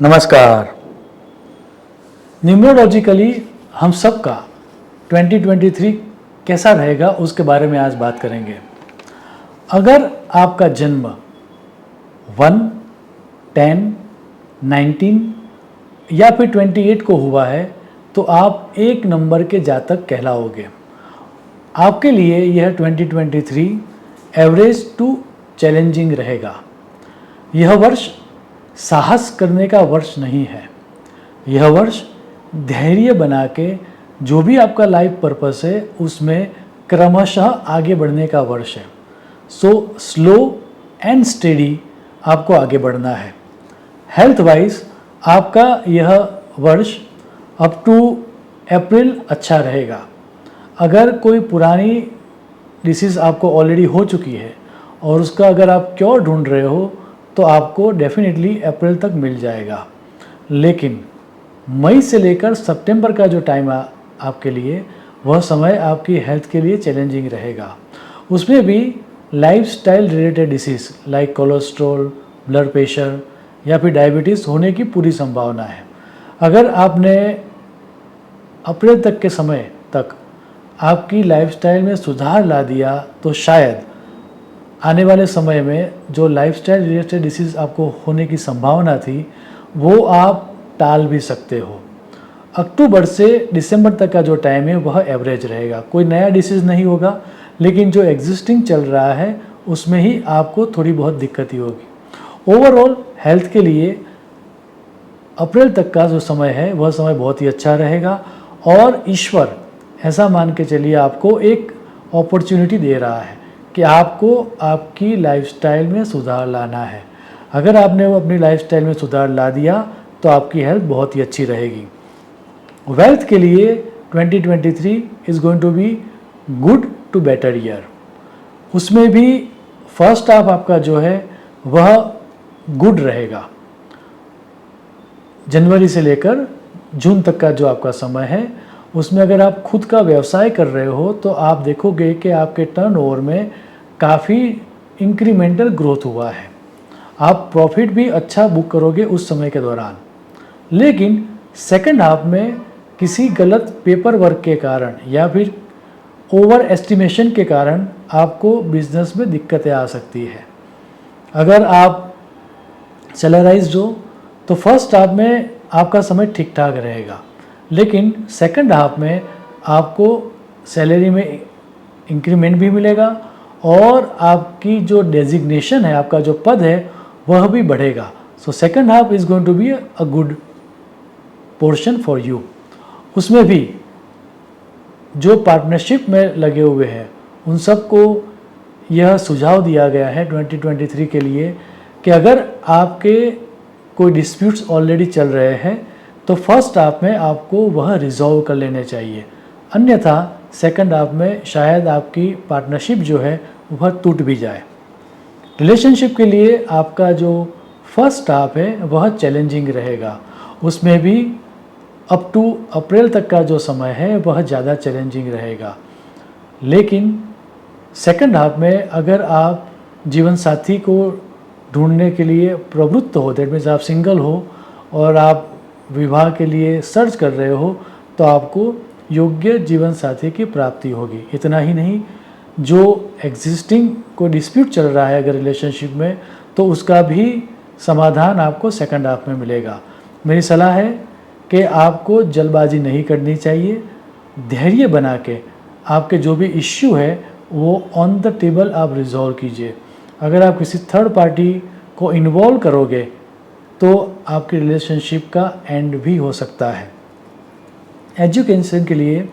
नमस्कार। न्यूमरोलॉजिकली हम सब का 2023 कैसा रहेगा उसके बारे में आज बात करेंगे। अगर आपका जन्म 1, 10, 19 या फिर 28 को हुआ है तो आप एक नंबर के जातक कहलाओगे। आपके लिए यह 2023 एवरेज टू चैलेंजिंग रहेगा। यह वर्ष साहस करने का वर्ष नहीं है। यह वर्ष धैर्य बना के जो भी आपका लाइफ पर्पस है उसमें क्रमशः आगे बढ़ने का वर्ष है। सो स्लो एंड स्टेडी आपको आगे बढ़ना है। हेल्थ वाइज आपका यह वर्ष अप टू अप्रैल अच्छा रहेगा। अगर कोई पुरानी डिसीज़ आपको ऑलरेडी हो चुकी है और उसका अगर आप क्योर ढूंढ रहे हो तो आपको डेफिनेटली अप्रैल तक मिल जाएगा। लेकिन मई से लेकर सितंबर का जो टाइम आपके लिए वह समय आपकी हेल्थ के लिए चैलेंजिंग रहेगा। उसमें भी lifestyle related disease like cholesterol, blood pressure या फिर डायबिटीज़ होने की पूरी संभावना है। अगर आपने अप्रैल तक के समय तक आपकी लाइफस्टाइल में सुधार ला दिया तो शायद आने वाले समय में जो लाइफस्टाइल रिलेटेड डिसीज़ आपको होने की संभावना थी वो आप टाल भी सकते हो। अक्टूबर से दिसंबर तक का जो टाइम है वह एवरेज रहेगा। कोई नया डिसीज़ नहीं होगा, लेकिन जो एग्जिस्टिंग चल रहा है उसमें ही आपको थोड़ी बहुत दिक्कत ही होगी। ओवरऑल हेल्थ के लिए अप्रैल तक का जो समय है वह समय बहुत ही अच्छा रहेगा और ईश्वर ऐसा मान के चलिए आपको एक अपॉर्चुनिटी दे रहा है कि आपको आपकी लाइफस्टाइल में सुधार लाना है। अगर आपने वो अपनी लाइफस्टाइल में सुधार ला दिया तो आपकी हेल्थ बहुत ही अच्छी रहेगी। वेल्थ के लिए 2023 is going to be good to better year. उसमें भी फर्स्ट हाफ आपका जो है वह गुड रहेगा। जनवरी से लेकर जून तक का जो आपका समय है उसमें अगर आप खुद का व्यवसाय कर रहे हो तो आप देखोगे कि आपके टर्नओवर में काफ़ी इंक्रीमेंटल ग्रोथ हुआ है। आप प्रॉफिट भी अच्छा बुक करोगे उस समय के दौरान। लेकिन सेकंड हाफ में किसी गलत पेपर वर्क के कारण या फिर ओवर एस्टिमेशन के कारण आपको बिजनेस में दिक्कतें आ सकती है। अगर आप सैलराइज्ड हो तो फर्स्ट हाफ में आपका समय ठीक ठाक रहेगा, लेकिन सेकंड हाफ में आपको सैलरी में इंक्रीमेंट भी मिलेगा और आपकी जो डेजिग्नेशन है, आपका जो पद है वह भी बढ़ेगा। So second half is going to be a good portion for you. उसमें भी जो पार्टनरशिप में लगे हुए हैं उन सबको यह सुझाव दिया गया है 2023 के लिए कि अगर आपके कोई डिस्प्यूट्स ऑलरेडी चल रहे हैं तो फर्स्ट हाफ में आपको वह रिजॉल्व कर लेने चाहिए, अन्यथा सेकंड हाफ में शायद आपकी पार्टनरशिप जो है वह टूट भी जाए। रिलेशनशिप के लिए आपका जो फर्स्ट हाफ है वह चैलेंजिंग रहेगा। उसमें भी अप टू अप्रैल तक का जो समय है वह ज़्यादा चैलेंजिंग रहेगा। लेकिन सेकंड हाफ में अगर आप जीवन साथी को ढूंढने के लिए प्रवृत्त हो, दैट मीन्स आप सिंगल हो और आप विवाह के लिए सर्च कर रहे हो तो आपको योग्य जीवन साथी की प्राप्ति होगी। इतना ही नहीं, जो एग्जिस्टिंग कोई डिस्प्यूट चल रहा है अगर रिलेशनशिप में तो उसका भी समाधान आपको सेकंड हाफ में मिलेगा। मेरी सलाह है कि आपको जल्दबाजी नहीं करनी चाहिए। धैर्य बना के आपके जो भी इश्यू है वो ऑन द टेबल आप रिजॉल्व कीजिए। अगर आप किसी थर्ड पार्टी को इन्वॉल्व करोगे तो आपकी रिलेशनशिप का एंड भी हो सकता है। एजुकेशन के लिए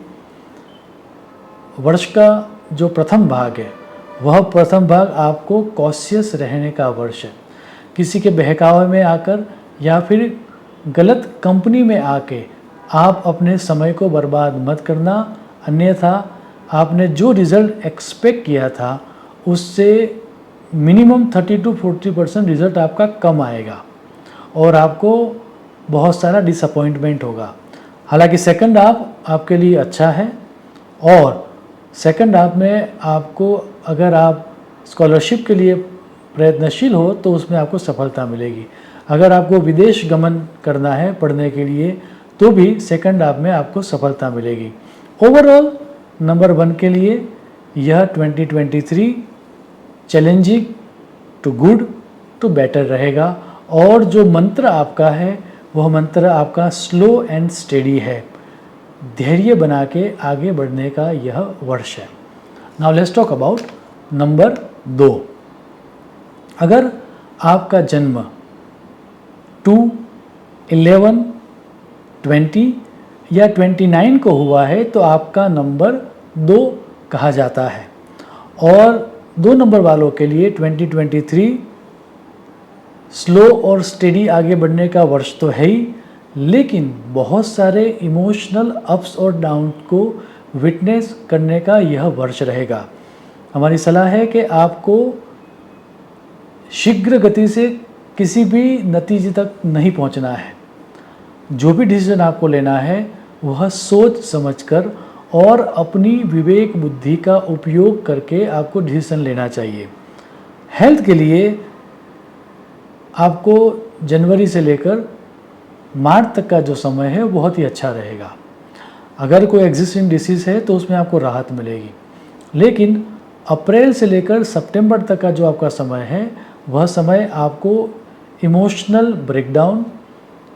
वर्ष का जो प्रथम भाग है वह प्रथम भाग आपको कॉशियस रहने का वर्ष है। किसी के बहकावे में आकर या फिर गलत कंपनी में आके आप अपने समय को बर्बाद मत करना, अन्यथा आपने जो रिज़ल्ट एक्सपेक्ट किया था उससे मिनिमम 30 to 40% रिज़ल्ट आपका कम आएगा और आपको बहुत सारा डिसअपॉइंटमेंट होगा। हालांकि सेकंड हाफ आपके लिए अच्छा है और सेकंड हाफ में आपको अगर आप स्कॉलरशिप के लिए प्रयत्नशील हो तो उसमें आपको सफलता मिलेगी। अगर आपको विदेश गमन करना है पढ़ने के लिए तो भी सेकंड हाफ में आपको सफलता मिलेगी। ओवरऑल नंबर 1 के लिए यह 2023 challenging to good to better रहेगा। और जो मंत्र आपका है वह मंत्र आपका स्लो एंड स्टेडी है, धैर्य बना के आगे बढ़ने का यह वर्ष है। Now let's talk about number 2। अगर आपका जन्म 2, 11, 20 या 29 को हुआ है तो आपका नंबर 2 कहा जाता है। और 2 नंबर वालों के लिए 2023 स्लो और स्टेडी आगे बढ़ने का वर्ष तो है ही, लेकिन बहुत सारे इमोशनल अप्स और डाउन को विटनेस करने का यह वर्ष रहेगा। हमारी सलाह है कि आपको शीघ्र गति से किसी भी नतीजे तक नहीं पहुंचना है। जो भी डिसीजन आपको लेना है वह सोच समझकर और अपनी विवेक बुद्धि का उपयोग करके आपको डिसीजन लेना चाहिए। हेल्थ के लिए आपको जनवरी से लेकर मार्च तक का जो समय है बहुत ही अच्छा रहेगा। अगर कोई एग्जिस्टिंग डिसीज़ है तो उसमें आपको राहत मिलेगी, लेकिन अप्रैल से लेकर सितंबर तक का जो आपका समय है वह समय आपको इमोशनल ब्रेकडाउन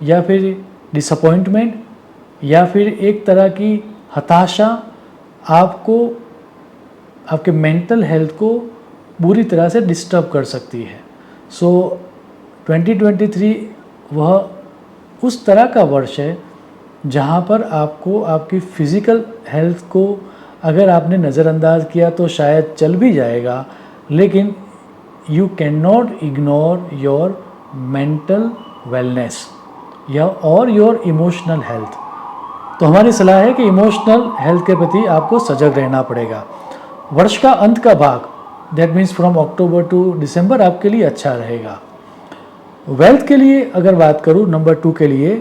या फिर डिसअपॉइंटमेंट या फिर एक तरह की हताशा आपको आपके मेंटल हेल्थ को बुरी तरह से डिस्टर्ब कर सकती है। सो 2023 वह उस तरह का वर्ष है जहाँ पर आपको आपकी फिज़िकल हेल्थ को अगर आपने नज़रअंदाज किया तो शायद चल भी जाएगा, लेकिन you can not ignore your mental wellness या और योर इमोशनल हेल्थ। तो हमारी सलाह है कि इमोशनल हेल्थ के प्रति आपको सजग रहना पड़ेगा। वर्ष का अंत का भाग that means from October to December आपके लिए अच्छा रहेगा। वेल्थ के लिए अगर बात करूँ नंबर 2 के लिए,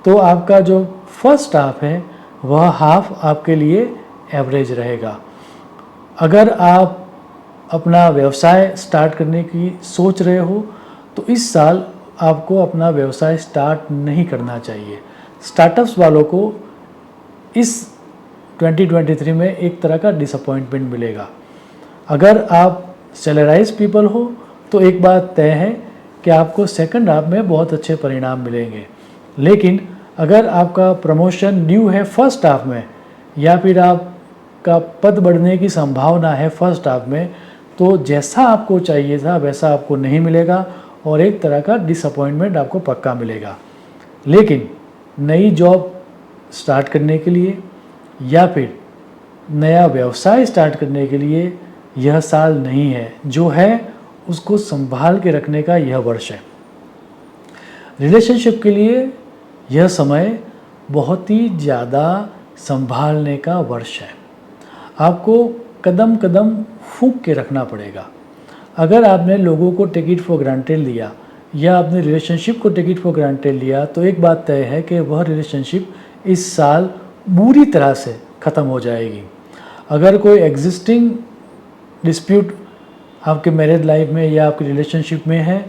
तो आपका जो फर्स्ट हाफ है वह हाफ आपके लिए एवरेज रहेगा। अगर आप अपना व्यवसाय स्टार्ट करने की सोच रहे हो तो इस साल आपको अपना व्यवसाय स्टार्ट नहीं करना चाहिए। स्टार्टअप्स वालों को इस 2023 में एक तरह का डिसअपॉइंटमेंट मिलेगा। अगर आप सैलराइज पीपल हो तो एक बात तय है कि आपको सेकंड हाफ में बहुत अच्छे परिणाम मिलेंगे, लेकिन अगर आपका प्रमोशन न्यू है फर्स्ट हाफ में या फिर आपका पद बढ़ने की संभावना है फर्स्ट हाफ में, तो जैसा आपको चाहिए था वैसा आपको नहीं मिलेगा और एक तरह का डिसअपॉइंटमेंट आपको पक्का मिलेगा। लेकिन नई जॉब स्टार्ट करने के लिए या फिर नया व्यवसाय स्टार्ट करने के लिए यह साल नहीं है। जो है उसको संभाल के रखने का यह वर्ष है। रिलेशनशिप के लिए यह समय बहुत ही ज़्यादा संभालने का वर्ष है। आपको कदम कदम फूंक के रखना पड़ेगा। अगर आपने लोगों को टेक इट फॉर ग्रांटेड लिया या अपने रिलेशनशिप को टेक इट फॉर ग्रांटेड लिया तो एक बात तय है कि वह रिलेशनशिप इस साल बुरी तरह से ख़त्म हो जाएगी। अगर कोई एग्जिस्टिंग डिस्प्यूट आपके मैरिज लाइफ में या आपकी रिलेशनशिप में है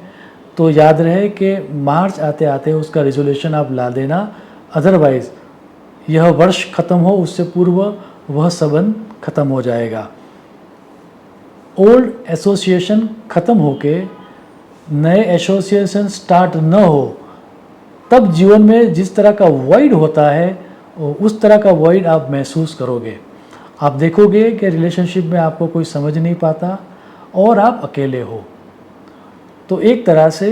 तो याद रहे कि मार्च आते आते उसका रिजोल्यूशन आप ला देना, अदरवाइज़ यह वर्ष ख़त्म हो उससे पूर्व वह संबंध ख़त्म हो जाएगा। ओल्ड एसोसिएशन ख़त्म होके नए एसोसिएशन स्टार्ट न हो तब जीवन में जिस तरह का वॉइड होता है उस तरह का वॉइड आप महसूस करोगे। आप देखोगे कि रिलेशनशिप में आपको कोई समझ नहीं पाता और आप अकेले हो। तो एक तरह से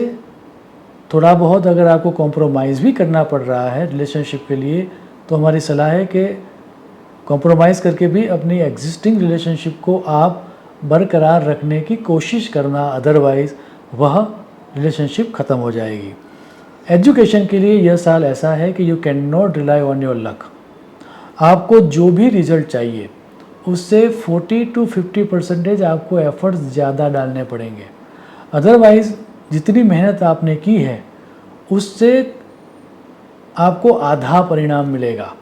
थोड़ा बहुत अगर आपको कॉम्प्रोमाइज़ भी करना पड़ रहा है रिलेशनशिप के लिए तो हमारी सलाह है कि कॉम्प्रोमाइज़ करके भी अपनी एग्जिस्टिंग रिलेशनशिप को आप बरकरार रखने की कोशिश करना, अदरवाइज़ वह रिलेशनशिप ख़त्म हो जाएगी। एजुकेशन के लिए यह साल ऐसा है कि you can not rely on your luck. आपको जो भी रिज़ल्ट चाहिए उससे 40 to 50% आपको एफर्ट्स ज़्यादा डालने पड़ेंगे, अदरवाइज़ जितनी मेहनत आपने की है उससे आपको आधा परिणाम मिलेगा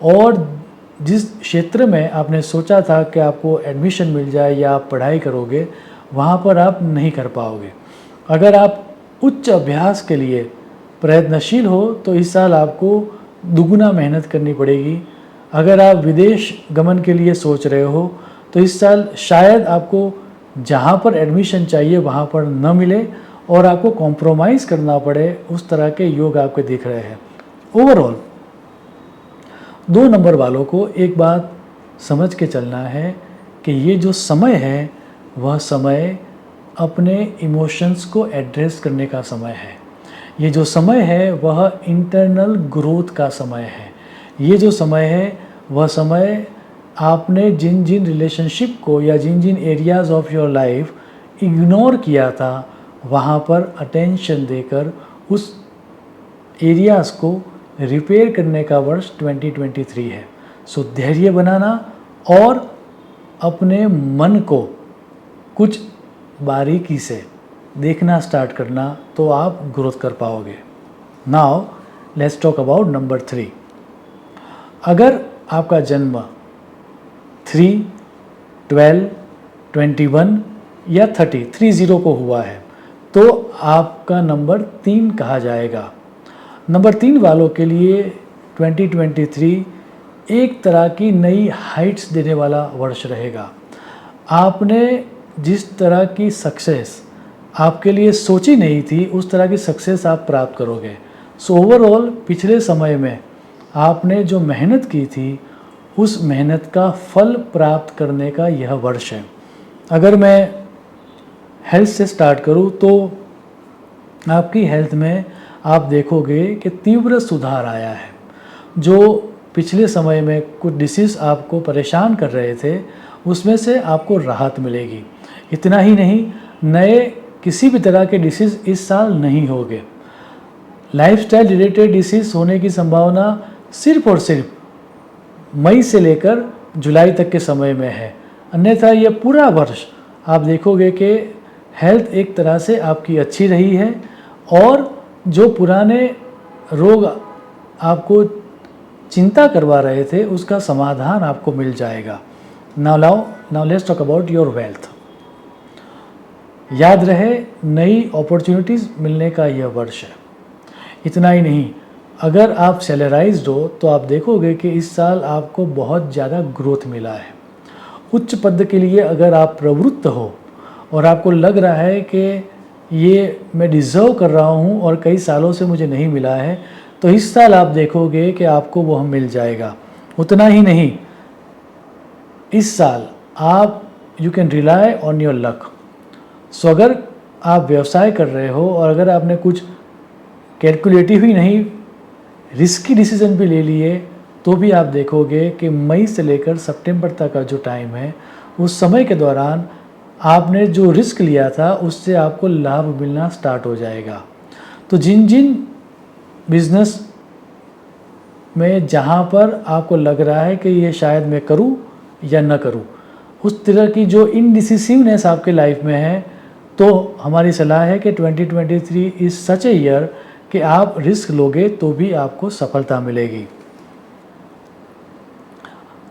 और जिस क्षेत्र में आपने सोचा था कि आपको एडमिशन मिल जाए या आप पढ़ाई करोगे वहाँ पर आप नहीं कर पाओगे। अगर आप उच्च अभ्यास के लिए प्रयत्नशील हो तो इस साल आपको दुगुना मेहनत करनी पड़ेगी। अगर आप विदेश गमन के लिए सोच रहे हो तो इस साल शायद आपको जहाँ पर एडमिशन चाहिए वहाँ पर न मिले और आपको कॉम्प्रोमाइज़ करना पड़े, उस तरह के योग आपके दिख रहे हैं। ओवरऑल 2 नंबर वालों को एक बात समझ के चलना है कि ये जो समय है वह समय अपने इमोशंस को एड्रेस करने का समय है। ये जो समय है वह इंटरनल ग्रोथ का समय है। ये जो समय है वह समय आपने जिन जिन रिलेशनशिप को या जिन जिन areas of your life ignore किया था वहाँ पर अटेंशन देकर उस एरियाज़ को रिपेयर करने का वर्ष 2023 है। सो धैर्य बनाना और अपने मन को कुछ बारीकी से देखना स्टार्ट करना तो आप ग्रोथ कर पाओगे। Now let's talk about number 3। अगर आपका जन्म 3, 12, 21 या 30 को हुआ है तो आपका नंबर 3 कहा जाएगा। नंबर 3 वालों के लिए 2023 एक तरह की नई हाइट्स देने वाला वर्ष रहेगा। आपने जिस तरह की सक्सेस आपके लिए सोची नहीं थी उस तरह की सक्सेस आप प्राप्त करोगे। सो ओवरऑल पिछले समय में आपने जो मेहनत की थी उस मेहनत का फल प्राप्त करने का यह वर्ष है। अगर मैं हेल्थ से स्टार्ट करूं तो आपकी हेल्थ में आप देखोगे कि तीव्र सुधार आया है। जो पिछले समय में कुछ डिसीज़ आपको परेशान कर रहे थे उसमें से आपको राहत मिलेगी। इतना ही नहीं, नए किसी भी तरह के डिसीज़ इस साल नहीं होंगे। लाइफस्टाइल रिलेटेड डिसीज़ होने की संभावना सिर्फ और सिर्फ मई से लेकर जुलाई तक के समय में है। अन्यथा ये पूरा वर्ष आप देखोगे कि हेल्थ एक तरह से आपकी अच्छी रही है और जो पुराने रोग आपको चिंता करवा रहे थे उसका समाधान आपको मिल जाएगा। Now let's talk about your wealth. याद रहे नई अपॉर्चुनिटीज़ मिलने का यह वर्ष है। इतना ही नहीं, अगर आप सैलराइज्ड हो तो आप देखोगे कि इस साल आपको बहुत ज़्यादा ग्रोथ मिला है। उच्च पद के लिए अगर आप प्रवृत्त हो और आपको लग रहा है कि ये मैं डिज़र्व कर रहा हूँ और कई सालों से मुझे नहीं मिला है तो इस साल आप देखोगे कि आपको वह मिल जाएगा। उतना ही नहीं, इस साल आप you can rely on your luck. So अगर आप व्यवसाय कर रहे हो और अगर आपने कुछ कैलकुलेटिव ही नहीं रिस्की डिसीजन भी ले लिए तो भी आप देखोगे कि मई से लेकर सितंबर तक का जो टाइम है उस समय के दौरान आपने जो रिस्क लिया था उससे आपको लाभ मिलना स्टार्ट हो जाएगा। तो जिन जिन बिजनेस में जहाँ पर आपको लग रहा है कि ये शायद मैं करूँ या न करूँ, उस तरह की जो इनडिसिसिवनेस आपके लाइफ में है तो हमारी सलाह है कि 2023 इज़ सच ए ईयर कि आप रिस्क लोगे तो भी आपको सफलता मिलेगी।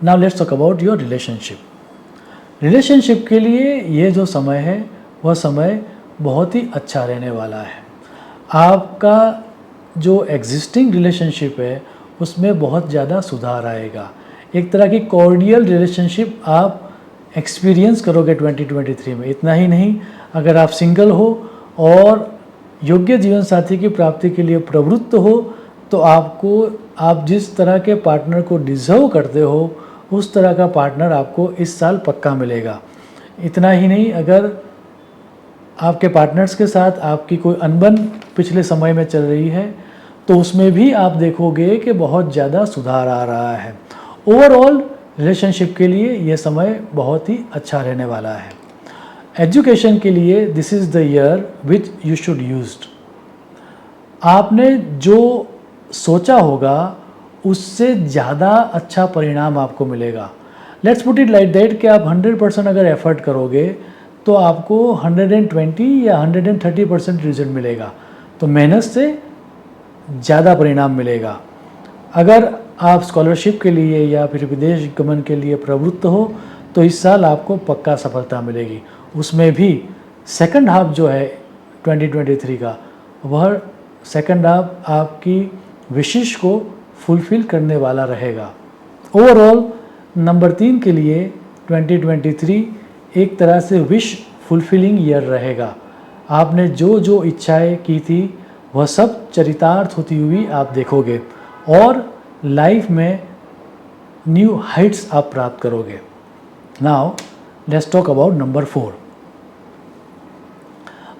Now let's talk about your relationship. Relationship के लिए ये जो समय है वह समय बहुत ही अच्छा रहने वाला है। आपका जो एग्जिस्टिंग रिलेशनशिप है उसमें बहुत ज़्यादा सुधार आएगा। एक तरह की कॉर्डियल रिलेशनशिप आप एक्सपीरियंस करोगे 2023 में। इतना ही नहीं, अगर आप सिंगल हो और योग्य जीवन साथी की प्राप्ति के लिए प्रवृत्त हो तो आप जिस तरह के पार्टनर को डिज़र्व करते हो उस तरह का पार्टनर आपको इस साल पक्का मिलेगा। इतना ही नहीं, अगर आपके पार्टनर्स के साथ आपकी कोई अनबन पिछले समय में चल रही है तो उसमें भी आप देखोगे कि बहुत ज़्यादा सुधार आ रहा है। ओवरऑल रिलेशनशिप के लिए यह समय बहुत ही अच्छा रहने वाला है। एजुकेशन के लिए this is the year which you should used. आपने जो सोचा होगा उससे ज़्यादा अच्छा परिणाम आपको मिलेगा। Let's put it like that कि आप 100% अगर एफर्ट करोगे तो आपको 120 या 130% रिजल्ट मिलेगा। तो मेहनत से ज़्यादा परिणाम मिलेगा। अगर आप स्कॉलरशिप के लिए या फिर विदेश गमन के लिए प्रवृत्त हो तो इस साल आपको पक्का सफलता मिलेगी। उसमें भी सेकंड हाफ जो है 2023 का वह सेकंड हाफ आपकी विशेष को फुलफिल करने वाला रहेगा। ओवरऑल नंबर 3 के लिए 2023 एक तरह से विश फुलफिलिंग ईयर रहेगा। आपने जो जो इच्छाएं की थी वह सब चरितार्थ होती हुई आप देखोगे और लाइफ में न्यू हाइट्स आप प्राप्त करोगे। Now let's talk about number 4।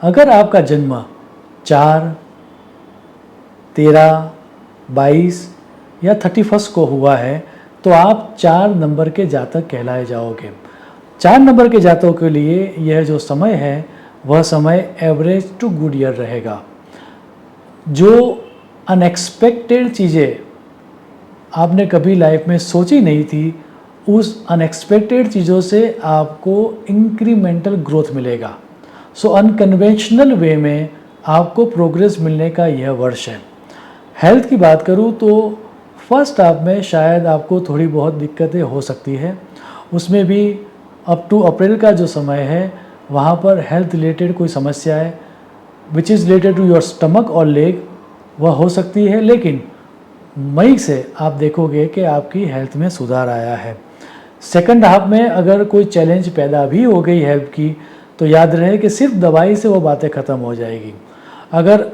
अगर आपका जन्म 4, 13, 22 या 31 को हुआ है तो आप 4 नंबर के जातक कहलाए जाओगे। 4 नंबर के जातकों के लिए यह जो समय है वह समय एवरेज टू गुड ईयर रहेगा। जो अनएक्सपेक्टेड चीज़ें आपने कभी लाइफ में सोची नहीं थी, उस अनएक्सपेक्टेड चीज़ों से आपको इंक्रीमेंटल ग्रोथ मिलेगा। सो अनकन्वेंशनल वे में आपको प्रोग्रेस मिलने का यह वर्ष है। हेल्थ की बात करूँ तो फर्स्ट हाफ में शायद आपको थोड़ी बहुत दिक्कतें हो सकती है, उसमें भी अप टू अप्रैल का जो समय है वहाँ पर हेल्थ रिलेटेड कोई समस्या है which is related to your stomach और लेग वह हो सकती है, लेकिन मई से आप देखोगे कि आपकी हेल्थ में सुधार आया है। सेकंड हाफ में अगर कोई चैलेंज पैदा भी हो गई हेल्थ की तो याद रहे कि सिर्फ दवाई से वो बातें ख़त्म हो जाएगी। अगर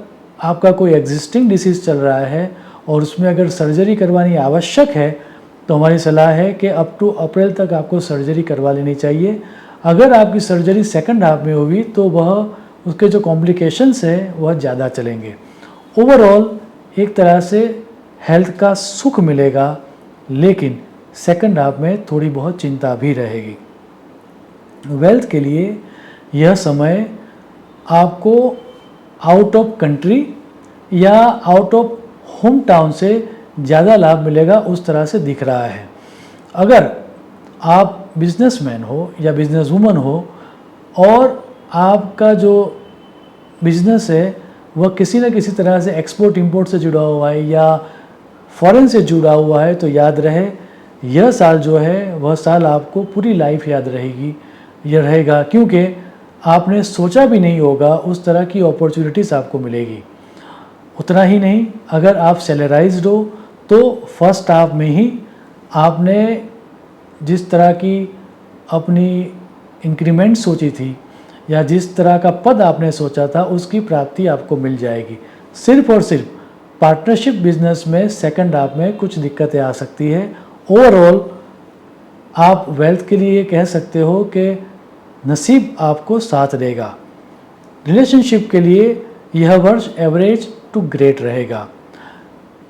आपका कोई एग्जिस्टिंग डिसीज़ चल रहा है और उसमें अगर सर्जरी करवानी आवश्यक है तो हमारी सलाह है कि अप टू अप्रैल तक आपको सर्जरी करवा लेनी चाहिए। अगर आपकी सर्जरी सेकंड हाफ में हुई तो वह उसके जो कॉम्प्लिकेशंस हैं वह ज़्यादा चलेंगे। ओवरऑल एक तरह से हेल्थ का सुख मिलेगा, लेकिन सेकंड हाफ में थोड़ी बहुत चिंता भी रहेगी। वेल्थ के लिए यह समय आपको आउट ऑफ कंट्री या आउट ऑफ होम टाउन से ज़्यादा लाभ मिलेगा, उस तरह से दिख रहा है। अगर आप बिजनेसमैन हो या बिजनेस वूमन हो और आपका जो बिजनेस है वह किसी न किसी तरह से एक्सपोर्ट इंपोर्ट से जुड़ा हुआ है या फॉरेन से जुड़ा हुआ है, तो याद रहे यह साल जो है वह साल आपको पूरी लाइफ याद रहेगा, क्योंकि आपने सोचा भी नहीं होगा उस तरह की अपॉर्चुनिटीज़ आपको मिलेगी। उतना ही नहीं, अगर आप सैलराइज्ड हो तो फर्स्ट हाफ में ही आपने जिस तरह की अपनी इंक्रीमेंट सोची थी या जिस तरह का पद आपने सोचा था उसकी प्राप्ति आपको मिल जाएगी। सिर्फ और सिर्फ पार्टनरशिप बिजनेस में सेकंड हाफ में कुछ दिक्कतें आ सकती है। ओवरऑल आप वेल्थ के लिए कह सकते हो कि नसीब आपको साथ देगा। रिलेशनशिप के लिए यह वर्ष एवरेज टू ग्रेट रहेगा।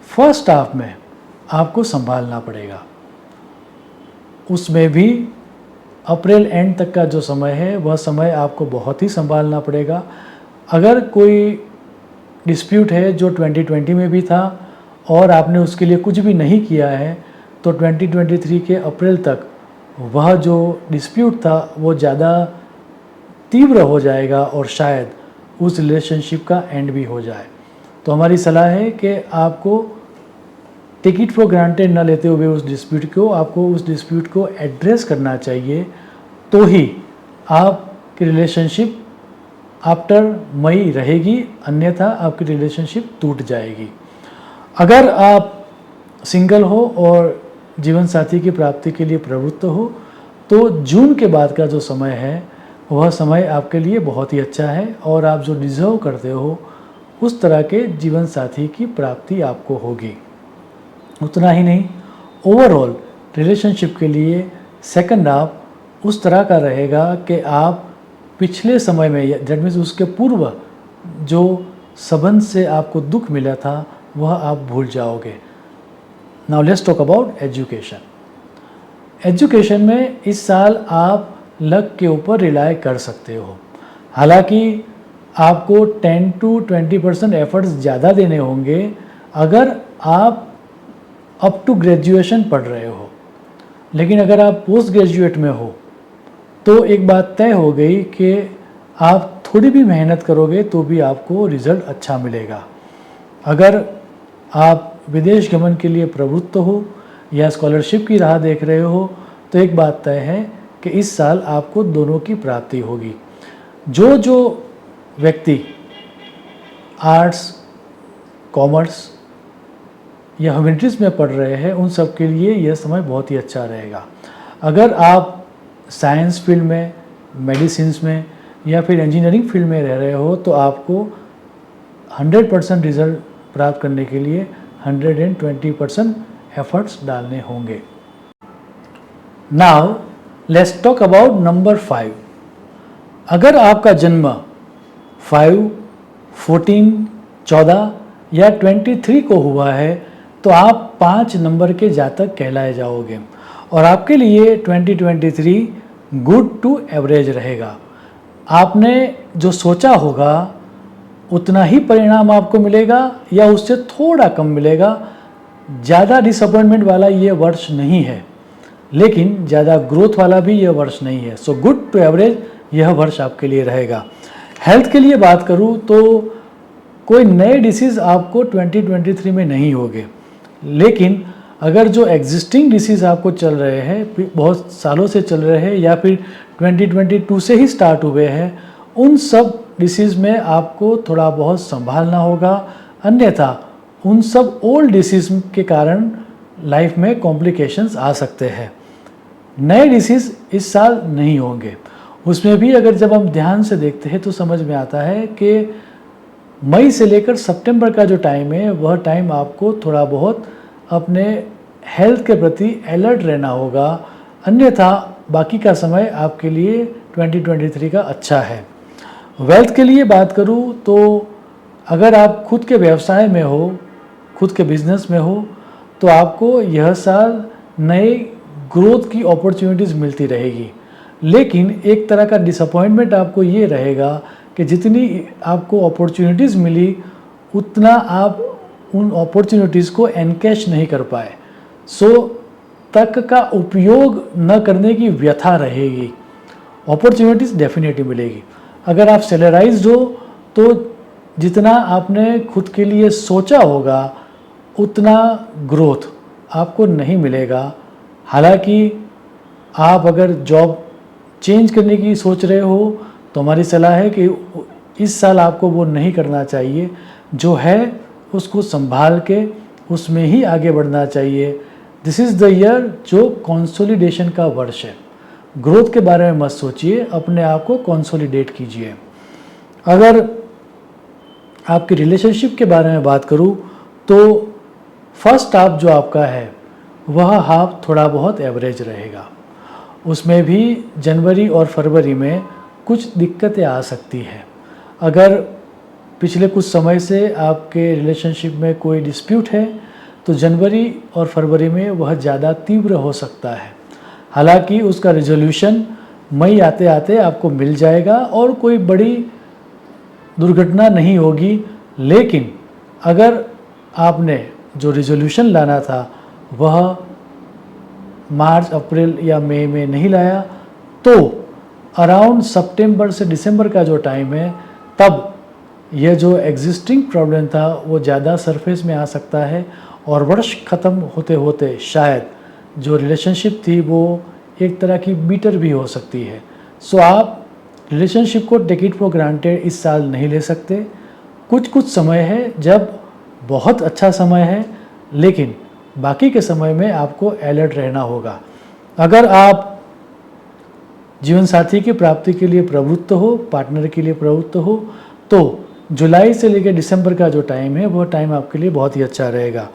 फर्स्ट हाफ में आपको संभालना पड़ेगा, उसमें भी अप्रैल एंड तक का जो समय है वह समय आपको बहुत ही संभालना पड़ेगा। अगर कोई डिस्प्यूट है जो 2020 में भी था और आपने उसके लिए कुछ भी नहीं किया है तो 2023 के अप्रैल तक वह जो डिस्प्यूट था वो ज़्यादा तीव्र हो जाएगा और शायद उस रिलेशनशिप का एंड भी हो जाए। तो हमारी सलाह है कि आपको टेक इट फॉर ग्रांटेड न लेते हुए आपको उस डिस्प्यूट को एड्रेस करना चाहिए, तो ही आपकी रिलेशनशिप आफ्टर मई रहेगी, अन्यथा आपकी रिलेशनशिप टूट जाएगी। अगर आप सिंगल हो और जीवन साथी की प्राप्ति के लिए प्रवृत्त हो तो जून के बाद का जो समय है वह समय आपके लिए बहुत ही अच्छा है और आप जो डिज़र्व करते हो उस तरह के जीवन साथी की प्राप्ति आपको होगी। उतना ही नहीं, ओवरऑल रिलेशनशिप के लिए सेकंड हाफ उस तरह का रहेगा कि आप पिछले समय में दैट मीन्स उसके पूर्व जो संबंध से आपको दुख मिला था वह आप भूल जाओगे। Now let's talk about education. Education में इस साल आप लक के ऊपर रिलाय कर सकते हो। हालांकि आपको 10 to 20% एफर्ट्स ज़्यादा देने होंगे अगर आप अप टू ग्रेजुएशन पढ़ रहे हो, लेकिन अगर आप पोस्ट ग्रेजुएट में हो तो एक बात तय हो गई कि आप थोड़ी भी मेहनत करोगे तो भी आपको रिज़ल्ट अच्छा मिलेगा। अगर आप विदेश गमन के लिए प्रवृत्त हो या स्कॉलरशिप की राह देख रहे हो तो एक बात तय है कि इस साल आपको दोनों की प्राप्ति होगी। जो व्यक्ति आर्ट्स, कॉमर्स या ह्यूमैनिटीज़ में पढ़ रहे हैं उन सब के लिए यह समय बहुत ही अच्छा रहेगा। अगर आप साइंस फील्ड में, मेडिसिन्स में या फिर इंजीनियरिंग फील्ड में रह रहे हो तो आपको 100% रिजल्ट प्राप्त करने के लिए 120% एफर्ट्स डालने होंगे। Now let's talk about number 5। अगर आपका जन्म 5, 14, 14 या 23 को हुआ है तो आप 5 नंबर के जातक कहलाए जाओगे और आपके लिए 2023 गुड टू एवरेज रहेगा। आपने जो सोचा होगा उतना ही परिणाम आपको मिलेगा या उससे थोड़ा कम मिलेगा। ज़्यादा डिसअपॉइंटमेंट वाला ये वर्ष नहीं है, लेकिन ज़्यादा ग्रोथ वाला भी यह वर्ष नहीं है। सो गुड टू एवरेज यह वर्ष आपके लिए रहेगा। हेल्थ के लिए बात करूँ तो कोई नए डिसीज़ आपको 2023 में नहीं होंगे, लेकिन अगर जो एग्जिस्टिंग डिसीज़ आपको चल रहे हैं, बहुत सालों से चल रहे हैं या फिर 2022 से ही स्टार्ट हुए हैं, उन सब डिसीज़ में आपको थोड़ा बहुत संभालना होगा। अन्यथा उन सब ओल्ड डिसीज़ के कारण लाइफ में कॉम्प्लिकेशंस आ सकते हैं। नए डिसीज़ इस साल नहीं होंगे। उसमें भी अगर जब हम ध्यान से देखते हैं तो समझ में आता है कि मई से लेकर सितंबर का जो टाइम है वह टाइम आपको थोड़ा बहुत अपने हेल्थ के प्रति अलर्ट रहना होगा। अन्यथा बाकी का समय आपके लिए 2023 का अच्छा है। वेल्थ के लिए बात करूं तो अगर आप खुद के व्यवसाय में हो, खुद के बिजनेस में हो, तो आपको यह साल नए ग्रोथ की अपॉर्चुनिटीज़ मिलती रहेगी। लेकिन एक तरह का डिसअपॉइंटमेंट आपको ये रहेगा कि जितनी आपको अपॉर्चुनिटीज़ मिली उतना आप उन अपॉर्चुनिटीज़ को एनकैश नहीं कर पाए। सो तक का उपयोग न करने की व्यथा रहेगी। अपॉर्चुनिटीज़ डेफिनेटली मिलेगी। अगर आप सैलराइज्ड हो तो जितना आपने खुद के लिए सोचा होगा उतना ग्रोथ आपको नहीं मिलेगा। हालांकि आप अगर जॉब चेंज करने की सोच रहे हो तो हमारी सलाह है कि इस साल आपको वो नहीं करना चाहिए। जो है उसको संभाल के उसमें ही आगे बढ़ना चाहिए। दिस इज़ द ईयर जो कंसोलिडेशन का वर्ष है। ग्रोथ के बारे में मत सोचिए, अपने आप को कंसोलिडेट कीजिए। अगर आपकी रिलेशनशिप के बारे में बात करूं तो फर्स्ट हाफ जो आपका है वह हाफ थोड़ा बहुत एवरेज रहेगा। उसमें भी जनवरी और फरवरी में कुछ दिक्कतें आ सकती हैं। अगर पिछले कुछ समय से आपके रिलेशनशिप में कोई डिस्प्यूट है तो जनवरी और फरवरी में वह ज़्यादा तीव्र हो सकता है। हालांकि उसका रिजोल्यूशन मई आते आते आपको मिल जाएगा और कोई बड़ी दुर्घटना नहीं होगी। लेकिन अगर आपने जो रिजोल्यूशन लाना था वह मार्च, अप्रैल या मई में नहीं लाया तो अराउंड सितंबर से दिसंबर का जो टाइम है तब यह जो एग्जिस्टिंग प्रॉब्लम था वो ज़्यादा सरफेस में आ सकता है और वर्ष ख़त्म होते होते शायद जो रिलेशनशिप थी वो एक तरह की बीटर भी हो सकती है। सो आप रिलेशनशिप को टेक इट फॉर ग्रांटेड इस साल नहीं ले सकते। कुछ समय है जब बहुत अच्छा समय है, लेकिन बाकी के समय में आपको अलर्ट रहना होगा। अगर आप जीवन साथी की प्राप्ति के लिए प्रवृत्त हो, पार्टनर के लिए प्रवृत्त हो, तो जुलाई से लेकर दिसंबर का जो टाइम है वह टाइम आपके लिए बहुत ही अच्छा रहेगा।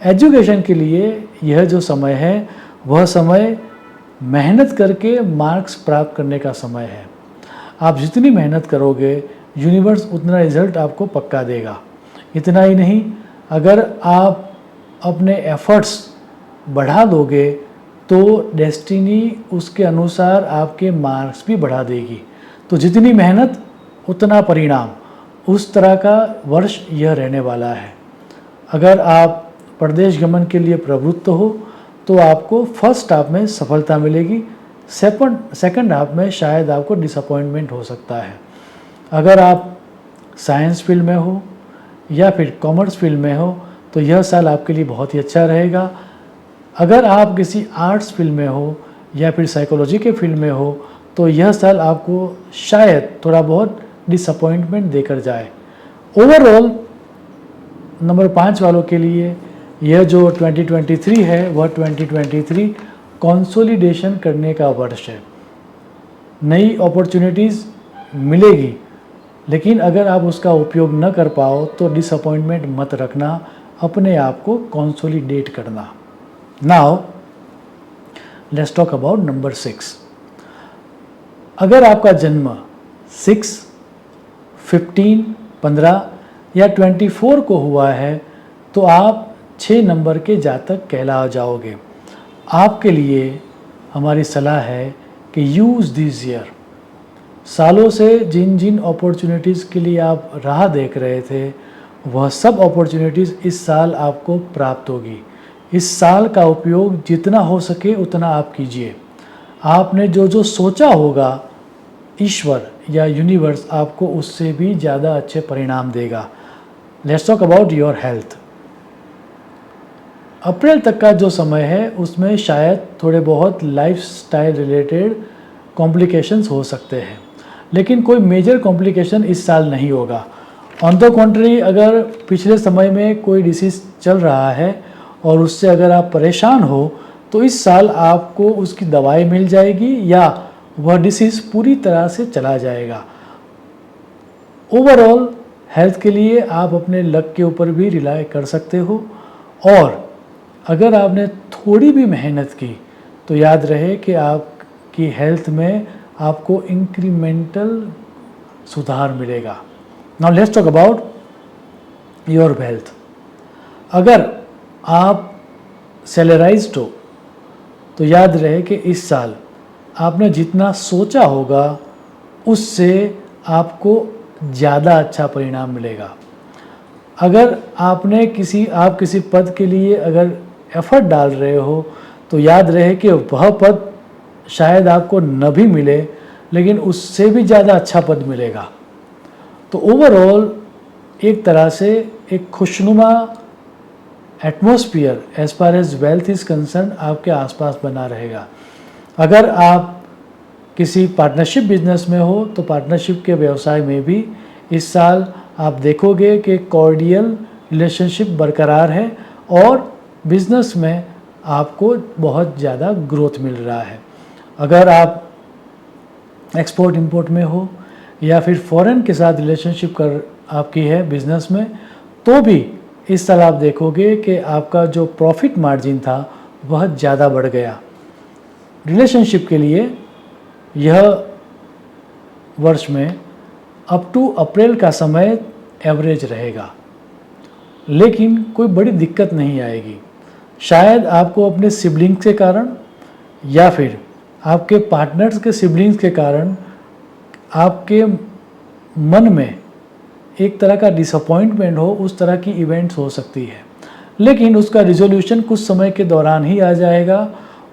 एजुकेशन के लिए यह जो समय है वह समय मेहनत करके मार्क्स प्राप्त करने का समय है। आप जितनी मेहनत करोगे यूनिवर्स उतना रिजल्ट आपको पक्का देगा। इतना ही नहीं, अगर आप अपने एफर्ट्स बढ़ा दोगे तो डेस्टिनी उसके अनुसार आपके मार्क्स भी बढ़ा देगी। तो जितनी मेहनत उतना परिणाम, उस तरह का वर्ष यह रहने वाला है। अगर आप परदेश गमन के लिए प्रवृत्त हो तो आपको फर्स्ट हाफ में सफलता मिलेगी, सेकंड हाफ में शायद आपको डिसअपॉइंटमेंट हो सकता है। अगर आप साइंस फील्ड में हो या फिर कॉमर्स फील्ड में हो तो यह साल आपके लिए बहुत ही अच्छा रहेगा। अगर आप किसी आर्ट्स फील्ड में हो या फिर साइकोलॉजी के फील्ड में हो तो यह साल आपको शायद थोड़ा बहुत डिसअपॉइंटमेंट देकर जाए। ओवरऑल नंबर 5 वालों के लिए यह जो 2023 है वह 2023 कंसोलिडेशन करने का वर्ष है। नई अपॉर्चुनिटीज़ मिलेगी, लेकिन अगर आप उसका उपयोग न कर पाओ तो डिसअपॉइंटमेंट मत रखना, अपने आप को कंसोलिडेट करना। Now let's talk about number 6। अगर आपका जन्म 6, 15, 15 या 24 को हुआ है तो आप 6 नंबर के जातक कहला जाओगे। आपके लिए हमारी सलाह है कि यूज़ दिस ईयर। सालों से जिन जिन अपॉर्चुनिटीज़ के लिए आप राह देख रहे थे वह सब अपॉर्चुनिटीज़ इस साल आपको प्राप्त होगी। इस साल का उपयोग जितना हो सके उतना आप कीजिए। आपने जो जो सोचा होगा ईश्वर या यूनिवर्स आपको उससे भी ज़्यादा अच्छे परिणाम देगा। Let's talk about your health. April तक का जो समय है उसमें शायद थोड़े बहुत लाइफस्टाइल रिलेटेड कॉम्प्लिकेशंस हो सकते हैं, लेकिन कोई मेजर कॉम्प्लिकेशन इस साल नहीं होगा। ऑन द कॉन्ट्री, अगर पिछले समय में कोई डिसीज़ चल रहा है और उससे अगर आप परेशान हो तो इस साल आपको उसकी दवाई मिल जाएगी या वह डिसीज़ पूरी तरह से चला जाएगा। ओवरऑल हेल्थ के लिए आप अपने लक के ऊपर भी रिलाई कर सकते हो, और अगर आपने थोड़ी भी मेहनत की तो याद रहे कि आपकी हेल्थ में आपको इंक्रीमेंटल सुधार मिलेगा। Now let's talk about your health. अगर आप सैलराइज्ड हो तो याद रहे कि इस साल आपने जितना सोचा होगा उससे आपको ज़्यादा अच्छा परिणाम मिलेगा। अगर आप किसी पद के लिए अगर एफर्ट डाल रहे हो तो याद रहे कि वह पद शायद आपको न भी मिले, लेकिन उससे भी ज़्यादा अच्छा पद मिलेगा। तो ओवरऑल एक तरह से एक खुशनुमा atmosphere as far as wealth is concern आपके आसपास बना रहेगा। अगर आप किसी पार्टनरशिप बिजनेस में हो तो पार्टनरशिप के व्यवसाय में भी इस साल आप देखोगे कि कॉर्डियल रिलेशनशिप बरकरार है और बिजनेस में आपको बहुत ज़्यादा ग्रोथ मिल रहा है। अगर आप एक्सपोर्ट इंपोर्ट में हो या फिर फॉरेन के साथ रिलेशनशिप कर आपकी है बिजनेस में, तो भी इस साल आप देखोगे कि आपका जो प्रॉफिट मार्जिन था वह ज़्यादा बढ़ गया। रिलेशनशिप के लिए यह वर्ष में अप टू अप्रैल का समय एवरेज रहेगा, लेकिन कोई बड़ी दिक्कत नहीं आएगी। शायद आपको अपने सिबलिंग्स के कारण या फिर आपके पार्टनर्स के सिबलिंग्स के कारण आपके मन में एक तरह का डिसअपॉइंटमेंट हो, उस तरह की इवेंट्स हो सकती है, लेकिन उसका रिजोल्यूशन कुछ समय के दौरान ही आ जाएगा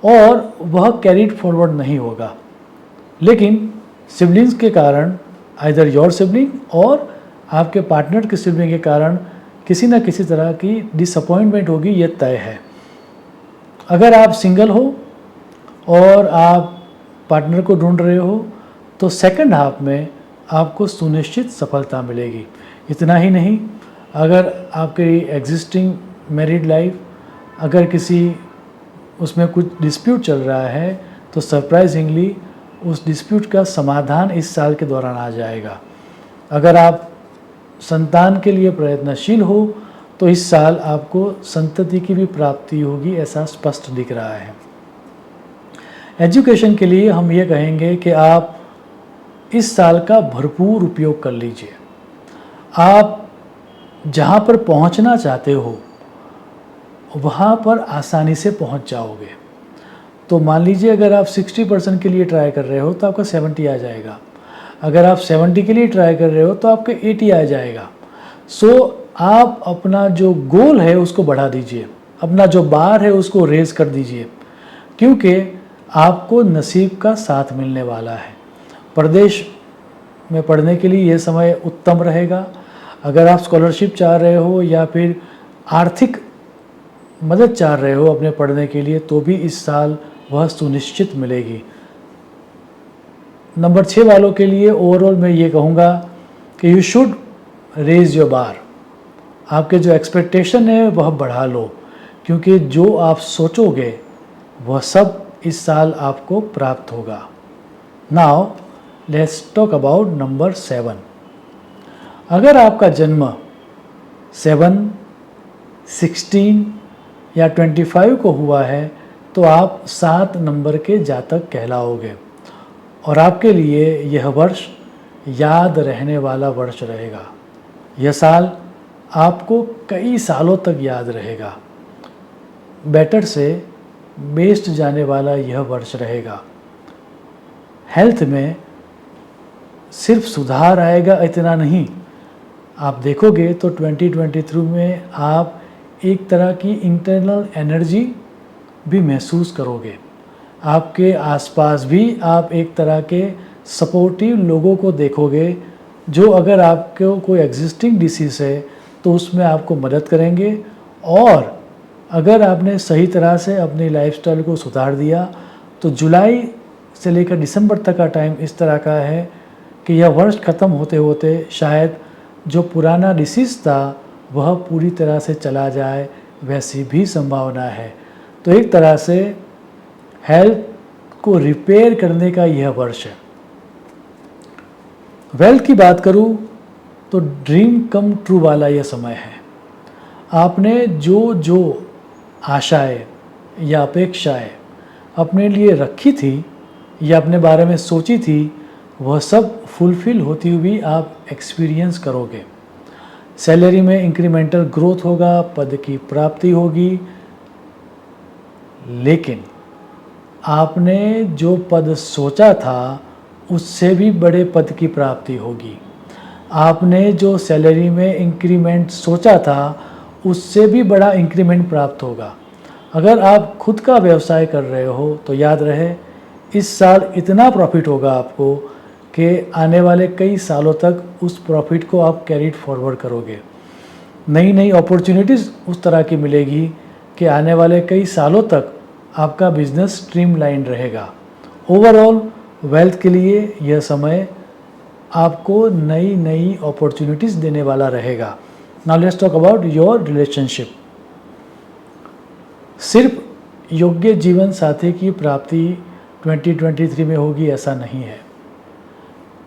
और वह कैरीड फॉरवर्ड नहीं होगा। लेकिन सिबलिंग्स के कारण, आइदर योर सिबलिंग और आपके पार्टनर के सिबलिंग के कारण किसी न किसी तरह की डिसअपॉइंटमेंट होगी, ये तय है। अगर आप सिंगल हो और आप पार्टनर को ढूंढ रहे हो तो सेकंड हाफ में आपको सुनिश्चित सफलता मिलेगी। इतना ही नहीं, अगर आपकी एग्जिस्टिंग मैरिड लाइफ अगर किसी उसमें कुछ डिस्प्यूट चल रहा है तो सरप्राइजिंगली उस डिस्प्यूट का समाधान इस साल के दौरान आ जाएगा। अगर आप संतान के लिए प्रयत्नशील हो तो इस साल आपको संतति की भी प्राप्ति होगी, ऐसा स्पष्ट दिख रहा है। एजुकेशन के लिए हम ये कहेंगे कि आप इस साल का भरपूर उपयोग कर लीजिए। आप जहाँ पर पहुँचना चाहते हो वहाँ पर आसानी से पहुँच जाओगे। तो मान लीजिए अगर आप 60% के लिए ट्राई कर रहे हो तो आपका 70 आ जाएगा। अगर आप 70 के लिए ट्राई कर रहे हो तो आपका 80 आ जाएगा। आप अपना जो गोल है उसको बढ़ा दीजिए, अपना जो बार है उसको रेज कर दीजिए, क्योंकि आपको नसीब का साथ मिलने वाला है। प्रदेश में पढ़ने के लिए यह समय उत्तम रहेगा। अगर आप स्कॉलरशिप चाह रहे हो या फिर आर्थिक मदद चाह रहे हो अपने पढ़ने के लिए तो भी इस साल वह सुनिश्चित मिलेगी। नंबर 6 वालों के लिए ओवरऑल मैं ये कहूँगा कि you should raise your bar, आपके जो एक्सपेक्टेशन है वह बढ़ा लो, क्योंकि जो आप सोचोगे वह सब इस साल आपको प्राप्त होगा। Now let's talk about number 7। अगर आपका जन्म 7, 16 या 25 को हुआ है तो आप 7 नंबर के जातक कहलाओगे और आपके लिए यह वर्ष याद रहने वाला वर्ष रहेगा। यह साल आपको कई सालों तक याद रहेगा। बेटर से बेस्ट जाने वाला यह वर्ष रहेगा। हेल्थ में सिर्फ सुधार आएगा इतना नहीं, आप देखोगे तो 2023 में आप एक तरह की इंटरनल एनर्जी भी महसूस करोगे। आपके आसपास भी आप एक तरह के सपोर्टिव लोगों को देखोगे जो अगर आपको कोई एग्जिस्टिंग डिसीज़ है तो उसमें आपको मदद करेंगे, और अगर आपने सही तरह से अपनी लाइफस्टाइल को सुधार दिया तो जुलाई से लेकर दिसंबर तक का टाइम इस तरह का है कि यह वर्ष ख़त्म होते होते शायद जो पुराना डिसीज़ था वह पूरी तरह से चला जाए, वैसी भी संभावना है। तो एक तरह से हेल्थ को रिपेयर करने का यह वर्ष है। वेल्थ की बात करूं तो ड्रीम कम ट्रू वाला यह समय है। आपने जो आशाएं या अपेक्षाएं अपने लिए रखी थी या अपने बारे में सोची थी वह सब फुलफिल होती हुई आप एक्सपीरियंस करोगे। सैलरी में इंक्रीमेंटल ग्रोथ होगा, पद की प्राप्ति होगी, लेकिन आपने जो पद सोचा था उससे भी बड़े पद की प्राप्ति होगी। आपने जो सैलरी में इंक्रीमेंट सोचा था उससे भी बड़ा इंक्रीमेंट प्राप्त होगा। अगर आप खुद का व्यवसाय कर रहे हो तो याद रहे इस साल इतना प्रॉफिट होगा आपको कि आने वाले कई सालों तक उस प्रॉफिट को आप कैरीड फॉरवर्ड करोगे। नई नई अपॉर्चुनिटीज़ उस तरह की मिलेगी कि आने वाले कई सालों तक आपका बिजनेस स्ट्रीमलाइन रहेगा। ओवरऑल वेल्थ के लिए यह समय आपको नई नई अपॉर्चुनिटीज़ देने वाला रहेगा। Now let's talk about your relationship. सिर्फ योग्य जीवन साथी की प्राप्ति 2023 में होगी ऐसा नहीं है।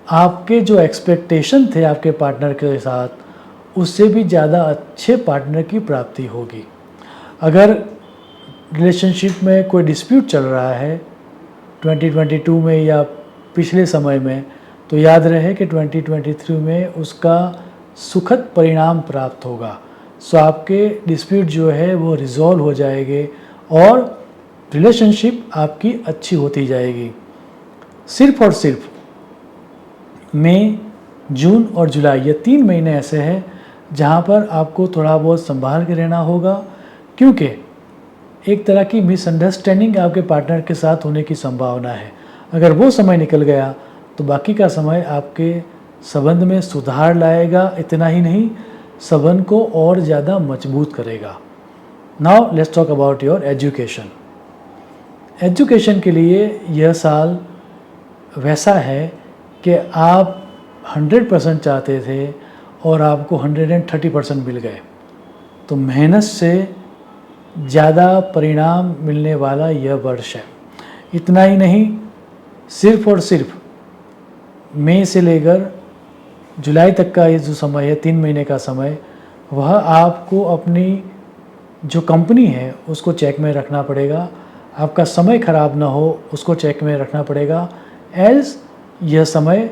आपके जो एक्सपेक्टेशन थे आपके पार्टनर के साथ उससे भी ज़्यादा अच्छे पार्टनर की प्राप्ति होगी। अगर रिलेशनशिप में कोई डिस्प्यूट चल रहा है 2022 में या पिछले समय में, तो याद रहे कि 2023 में उसका सुखद परिणाम प्राप्त होगा। सो आपके डिस्प्यूट जो है वो रिजॉल्व हो जाएंगे और रिलेशनशिप आपकी अच्छी होती जाएगी। सिर्फ और सिर्फ मई, जून और जुलाई ये 3 महीने ऐसे हैं जहाँ पर आपको थोड़ा बहुत संभाल के रहना होगा, क्योंकि एक तरह की मिसअंडरस्टैंडिंग आपके पार्टनर के साथ होने की संभावना है। अगर वो समय निकल गया तो बाकी का समय आपके संबंध में सुधार लाएगा, इतना ही नहीं संबंध को और ज़्यादा मजबूत करेगा। Now let's talk about your education. Education के लिए यह साल वैसा है कि आप 100% चाहते थे और आपको 130% मिल गए, तो मेहनत से ज़्यादा परिणाम मिलने वाला यह वर्ष है। इतना ही नहीं, सिर्फ और सिर्फ मई से लेकर जुलाई तक का ये जो समय है 3 महीने का समय, वह आपको अपनी जो कंपनी है उसको चेक में रखना पड़ेगा। आपका समय खराब ना हो उसको चेक में रखना पड़ेगा। एल्स यह समय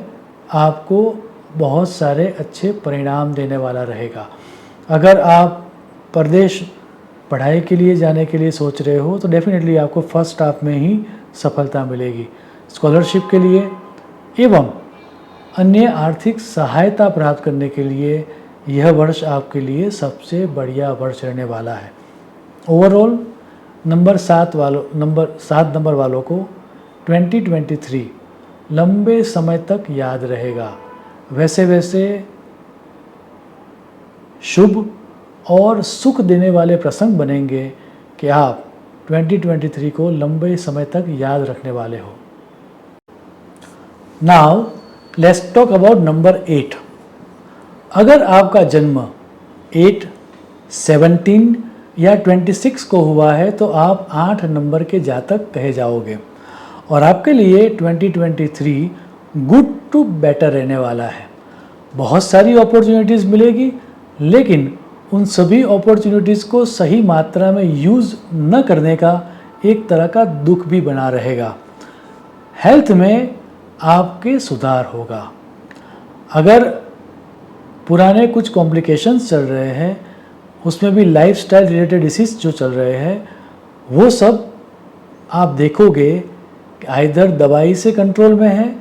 आपको बहुत सारे अच्छे परिणाम देने वाला रहेगा। अगर आप परदेश पढ़ाई के लिए जाने के लिए सोच रहे हो तो डेफिनेटली आपको फर्स्ट हाफ में ही सफलता मिलेगी। स्कॉलरशिप के लिए एवं अन्य आर्थिक सहायता प्राप्त करने के लिए यह वर्ष आपके लिए सबसे बढ़िया वर्ष रहने वाला है। ओवरऑल नंबर 7 नंबर वालों को 2023 लंबे समय तक याद रहेगा। वैसे वैसे शुभ और सुख देने वाले प्रसंग बनेंगे कि आप 2023 को लंबे समय तक याद रखने वाले हो। Now let's talk about number 8। अगर आपका जन्म 8, 17 या 26 को हुआ है तो आप 8 नंबर के जातक कहे जाओगे और आपके लिए 2023 गुड टू बेटर रहने वाला है। बहुत सारी अपॉर्चुनिटीज़ मिलेगी, लेकिन उन सभी अपॉर्चुनिटीज़ को सही मात्रा में यूज़ न करने का एक तरह का दुख भी बना रहेगा। हेल्थ में आपके सुधार होगा। अगर पुराने कुछ कॉम्प्लिकेशंस चल रहे हैं, उसमें भी लाइफस्टाइल रिलेटेड डिसीज़ जो चल रहे हैं, वो सब आप देखोगे कि आइदर दवाई से कंट्रोल में है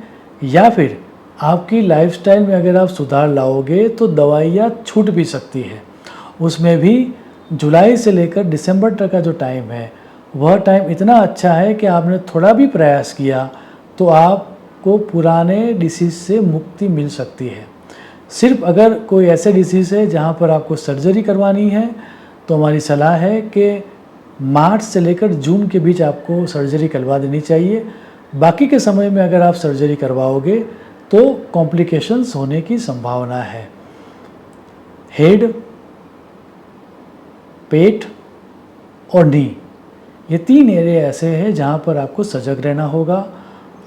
या फिर आपकी लाइफस्टाइल में अगर आप सुधार लाओगे तो दवाइयाँ छूट भी सकती है। उसमें भी जुलाई से लेकर दिसंबर तक का जो टाइम है, वह टाइम इतना अच्छा है कि आपने थोड़ा भी प्रयास किया तो आपको पुराने डिसीज़ से मुक्ति मिल सकती है। सिर्फ अगर कोई ऐसे डिसीज़ है जहाँ पर आपको सर्जरी करवानी है तो हमारी सलाह है कि मार्च से लेकर जून के बीच आपको सर्जरी करवा देनी चाहिए। बाकी के समय में अगर आप सर्जरी करवाओगे तो कॉम्प्लिकेशंस होने की संभावना है। हेड, पेट और नी, ये 3 एरिया ऐसे हैं जहाँ पर आपको सजग रहना होगा।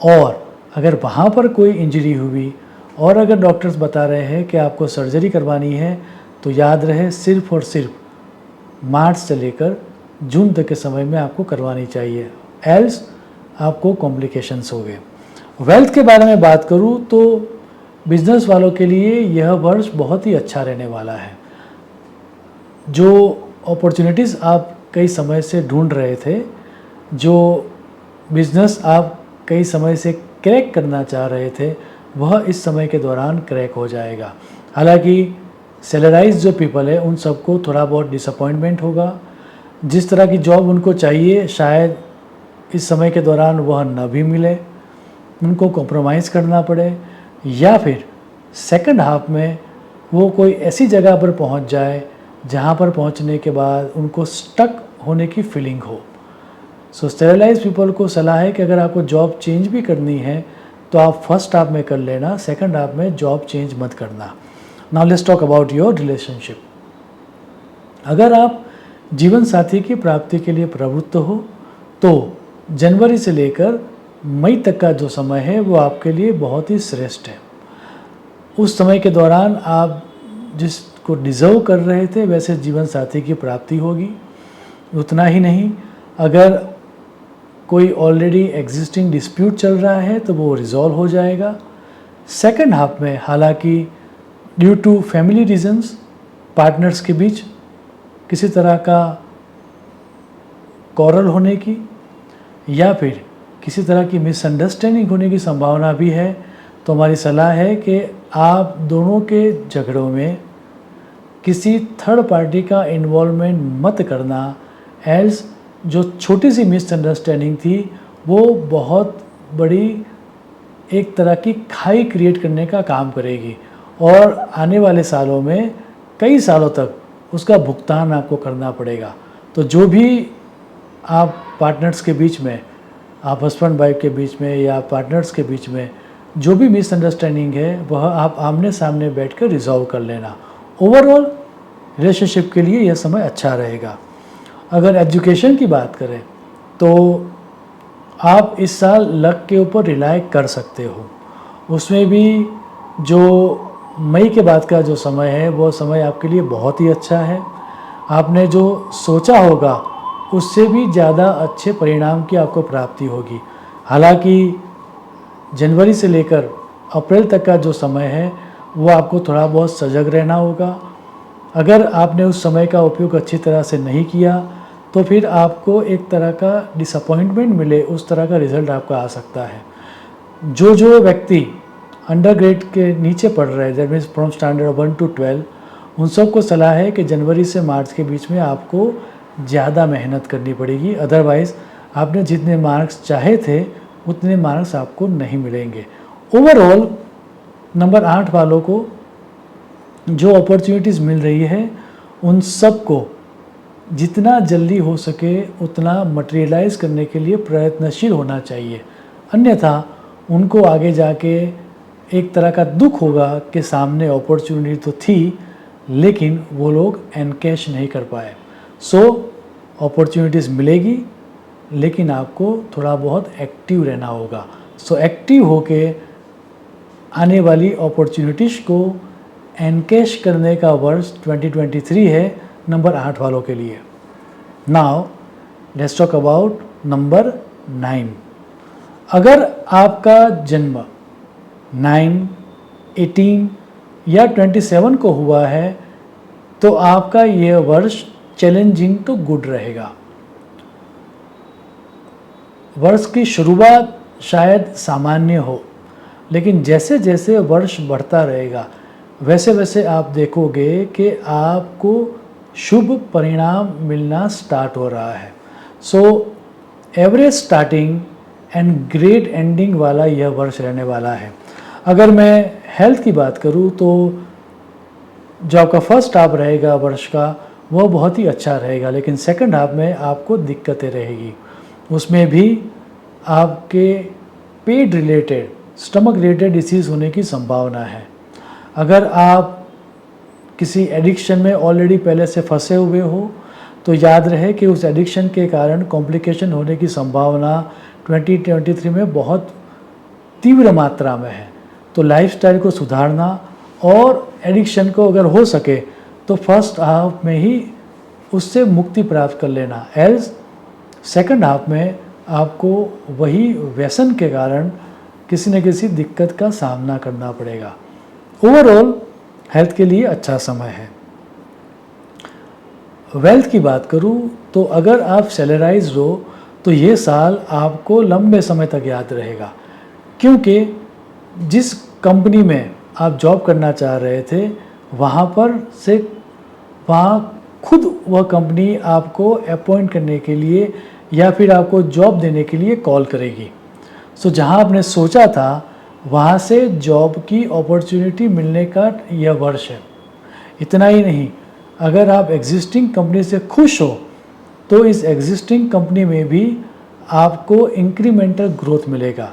और अगर वहाँ पर कोई इंजरी हुई और अगर डॉक्टर्स बता रहे हैं कि आपको सर्जरी करवानी है तो याद रहे सिर्फ और सिर्फ मार्च से लेकर जून तक के समय में आपको करवानी चाहिए, एल्स आपको कॉम्प्लिकेशंस हो गए। वेल्थ के बारे में बात करूँ तो बिजनेस वालों के लिए यह वर्ष बहुत ही अच्छा रहने वाला है। जो अपॉर्चुनिटीज़ आप कई समय से ढूंढ रहे थे, जो बिज़नेस आप कई समय से क्रैक करना चाह रहे थे, वह इस समय के दौरान क्रैक हो जाएगा। हालांकि सैलराइज जो पीपल है उन सबको थोड़ा बहुत डिसअपॉइंटमेंट होगा। जिस तरह की जॉब उनको चाहिए शायद इस समय के दौरान वह न भी मिले, उनको कॉम्प्रोमाइज़ करना पड़े, या फिर सेकंड हाफ में वो कोई ऐसी जगह पर पहुंच जाए जहां पर पहुंचने के बाद उनको स्टक होने की फीलिंग हो। सो स्टेरलाइज पीपल को सलाह है कि अगर आपको जॉब चेंज भी करनी है तो आप फर्स्ट हाफ में कर लेना, सेकंड हाफ में जॉब चेंज मत करना। Now let's talk about your relationship. अगर आप जीवन साथी की प्राप्ति के लिए प्रवृत्त हो तो जनवरी से लेकर मई तक का जो समय है वो आपके लिए बहुत ही श्रेष्ठ है। उस समय के दौरान आप जिसको डिज़र्व कर रहे थे वैसे जीवन साथी की प्राप्ति होगी। उतना ही नहीं, अगर कोई ऑलरेडी एग्जिस्टिंग डिस्प्यूट चल रहा है तो वो रिजॉल्व हो जाएगा। सेकंड हाफ में हालांकि due to family reasons partners के बीच किसी तरह का कॉरल होने की या फिर किसी तरह की मिसअंडरस्टैंडिंग होने की संभावना भी है, तो हमारी सलाह है कि आप दोनों के झगड़ों में किसी थर्ड पार्टी का इन्वॉल्वमेंट मत करना, एल्स जो छोटी सी मिसअंडरस्टैंडिंग थी वो बहुत बड़ी एक तरह की खाई क्रिएट करने का काम करेगी और आने वाले सालों में कई सालों तक उसका भुगतान आपको करना पड़ेगा। तो जो भी आप पार्टनर्स के बीच में, आप हस्बैंड वाइफ के बीच में या पार्टनर्स के बीच में जो भी मिसअंडरस्टैंडिंग है वह आप आमने सामने बैठकर रिजॉल्व कर लेना। ओवरऑल रिलेशनशिप के लिए यह समय अच्छा रहेगा। अगर एजुकेशन की बात करें तो आप इस साल लक के ऊपर रिलाय कर सकते हो। उसमें भी जो मई के बाद का जो समय है वो समय आपके लिए बहुत ही अच्छा है। आपने जो सोचा होगा उससे भी ज़्यादा अच्छे परिणाम की आपको प्राप्ति होगी। हालांकि जनवरी से लेकर अप्रैल तक का जो समय है वो आपको थोड़ा बहुत सजग रहना होगा। अगर आपने उस समय का उपयोग अच्छी तरह से नहीं किया तो फिर आपको एक तरह का डिसअपॉइंटमेंट मिले, उस तरह का रिज़ल्ट आपका आ सकता है। जो व्यक्ति अंडर ग्रेड के नीचे पढ़ रहे हैं, that means from standard 1 to 12, उन सबको सलाह है कि जनवरी से मार्च के बीच में आपको ज़्यादा मेहनत करनी पड़ेगी, अदरवाइज़ आपने जितने मार्क्स चाहे थे उतने मार्क्स आपको नहीं मिलेंगे। ओवरऑल नंबर 8 वालों को जो अपॉर्चुनिटीज़ मिल रही है उन सब को जितना जल्दी हो सके उतना मटेरियलाइज करने के लिए प्रयत्नशील होना चाहिए, अन्यथा उनको आगे जाके एक तरह का दुख होगा कि सामने अपॉर्चुनिटी तो थी लेकिन वो लोग एनकैश नहीं कर पाए। सो अपॉर्चुनिटीज़ मिलेगी लेकिन आपको थोड़ा बहुत एक्टिव रहना होगा। सो एक्टिव होके आने वाली अपॉर्चुनिटीज़ को एनकैश करने का वर्ष 2023 है नंबर 8 वालों के लिए। Now let's talk about number 9। अगर आपका जन्म 9, 18 या 27 को हुआ है तो आपका यह वर्ष चैलेंजिंग तो गुड रहेगा। वर्ष की शुरुआत शायद सामान्य हो लेकिन जैसे जैसे वर्ष बढ़ता रहेगा वैसे वैसे आप देखोगे कि आपको शुभ परिणाम मिलना स्टार्ट हो रहा है। So average starting and great ending वाला यह वर्ष रहने वाला है। अगर मैं हेल्थ की बात करूं तो जो आपका फर्स्ट हाफ रहेगा वर्ष का वह बहुत ही अच्छा रहेगा लेकिन सेकंड हाफ में आपको दिक्कतें रहेगी। उसमें भी आपके पेट रिलेटेड, स्टमक रिलेटेड डिसीज़ होने की संभावना है। अगर आप किसी एडिक्शन में ऑलरेडी पहले से फंसे हुए हो तो याद रहे कि उस एडिक्शन के कारण कॉम्प्लिकेशन होने की संभावना 2023 में बहुत तीव्र मात्रा में है। तो लाइफस्टाइल को सुधारना और एडिक्शन को अगर हो सके तो फर्स्ट हाफ में ही उससे मुक्ति प्राप्त कर लेना। एल्स सेकंड हाफ में आपको वही व्यसन के कारण किसी न किसी दिक्कत का सामना करना पड़ेगा। ओवरऑल हेल्थ के लिए अच्छा समय है। वेल्थ की बात करूं तो अगर आप सैलराइज्ड हो तो ये साल आपको लंबे समय तक याद रहेगा क्योंकि जिस कंपनी में आप जॉब करना चाह रहे थे वहाँ खुद वह कंपनी आपको अपॉइंट करने के लिए या फिर आपको जॉब देने के लिए कॉल करेगी। सो जहाँ आपने सोचा था वहाँ से जॉब की अपॉर्चुनिटी मिलने का यह वर्ष है। इतना ही नहीं, अगर आप एग्जिस्टिंग कंपनी से खुश हो तो इस एग्जिस्टिंग कंपनी में भी आपको इंक्रीमेंटल ग्रोथ मिलेगा।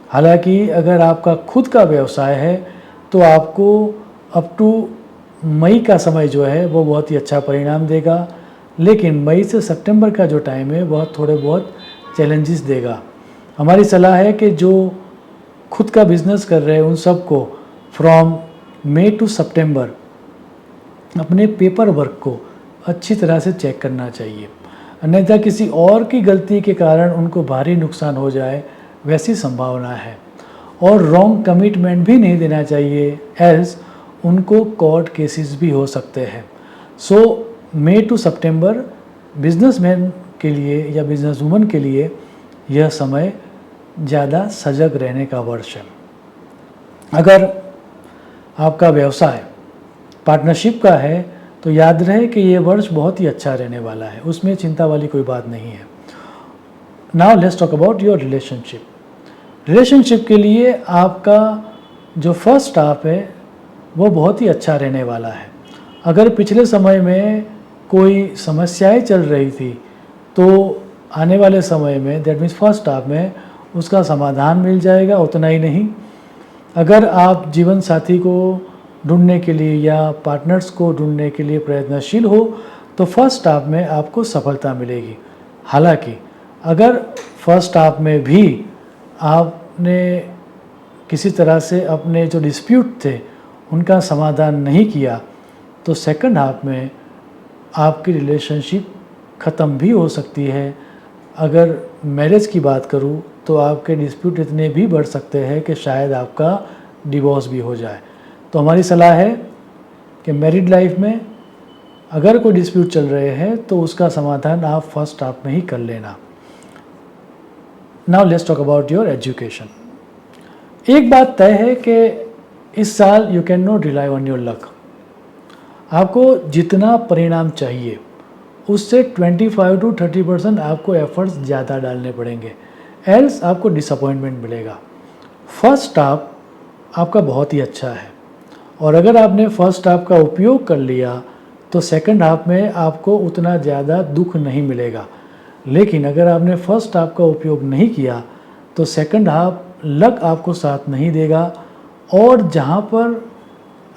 हालांकि अगर आपका खुद का व्यवसाय है तो आपको अप टू मई का समय जो है वो बहुत ही अच्छा परिणाम देगा लेकिन मई से सितंबर का जो टाइम है वह थोड़े बहुत चैलेंजेस देगा। हमारी सलाह है कि जो खुद का बिजनेस कर रहे हैं उन सबको फ्रॉम मई टू सितंबर अपने पेपर वर्क को अच्छी तरह से चेक करना चाहिए, अन्यथा किसी और की गलती के कारण उनको भारी नुकसान हो जाए वैसी संभावना है। और रॉन्ग कमिटमेंट भी नहीं देना चाहिए एल्स उनको कोर्ट केसेस भी हो सकते हैं। सो मई टू सितंबर बिजनेसमैन के लिए या बिजनेस वूमन के लिए यह समय ज़्यादा सजग रहने का वर्ष है। अगर आपका व्यवसाय पार्टनरशिप का है तो याद रहे कि यह वर्ष बहुत ही अच्छा रहने वाला है, उसमें चिंता वाली कोई बात नहीं है। Now let's talk about your relationship. Relationship के लिए आपका जो फर्स्ट हाफ है वो बहुत ही अच्छा रहने वाला है। अगर पिछले समय में कोई समस्याएं चल रही थी तो आने वाले समय में दैट मीन्स फर्स्ट हाफ में उसका समाधान मिल जाएगा। उतना ही नहीं, अगर आप जीवन साथी को ढूंढने के लिए या पार्टनर्स को ढूंढने के लिए प्रयत्नशील हो तो फर्स्ट हाफ में आपको सफलता मिलेगी। हालांकि अगर फर्स्ट हाफ में भी आपने किसी तरह से अपने जो डिस्प्यूट थे उनका समाधान नहीं किया तो सेकंड हाफ में आपकी रिलेशनशिप ख़त्म भी हो सकती है। अगर मैरिज की बात करूं तो आपके डिस्प्यूट इतने भी बढ़ सकते हैं कि शायद आपका डिवोर्स भी हो जाए। तो हमारी सलाह है कि मैरिड लाइफ में अगर कोई डिस्प्यूट चल रहे हैं तो उसका समाधान आप फर्स्ट हाफ में ही कर लेना। Now let's talk about your education. एक बात तय है कि इस साल you can not rely on your luck. आपको जितना परिणाम चाहिए उससे 25 to 30% आपको एफर्ट्स ज़्यादा डालने पड़ेंगे, एल्स आपको डिसअपॉइंटमेंट मिलेगा। फर्स्ट हाफ आपका बहुत ही अच्छा है और अगर आपने फर्स्ट हाफ का उपयोग कर लिया तो सेकंड हाफ में आपको उतना ज़्यादा दुख नहीं मिलेगा। लेकिन अगर आपने फर्स्ट हाफ का उपयोग नहीं किया तो सेकंड हाफ लक आपको साथ नहीं देगा और जहाँ पर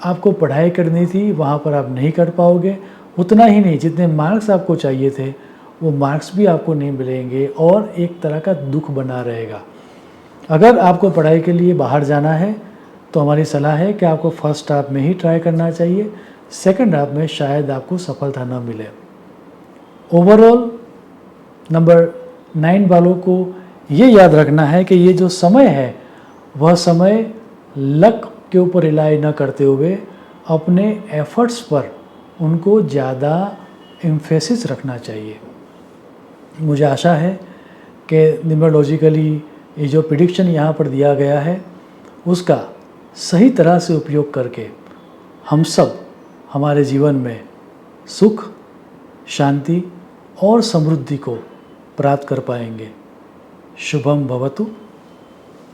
आपको पढ़ाई करनी थी वहाँ पर आप नहीं कर पाओगे। उतना ही नहीं, जितने मार्क्स आपको चाहिए थे वो मार्क्स भी आपको नहीं मिलेंगे और एक तरह का दुख बना रहेगा। अगर आपको पढ़ाई के लिए बाहर जाना है तो हमारी सलाह है कि आपको फर्स्ट हाफ में ही ट्राई करना चाहिए, सेकंड हाफ में शायद आपको सफलता न मिले। ओवरऑल नंबर 9 वालों को ये याद रखना है कि ये जो समय है वह समय लक के ऊपर रिलाई न करते हुए अपने एफर्ट्स पर उनको ज़्यादा एम्फेसिस रखना चाहिए। मुझे आशा है कि न्यूमरोलॉजिकली ये जो प्रिडिक्शन यहाँ पर दिया गया है उसका सही तरह से उपयोग करके हम सब हमारे जीवन में सुख, शांति और समृद्धि को प्राप्त कर पाएंगे। शुभम भवतु।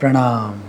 प्रणाम।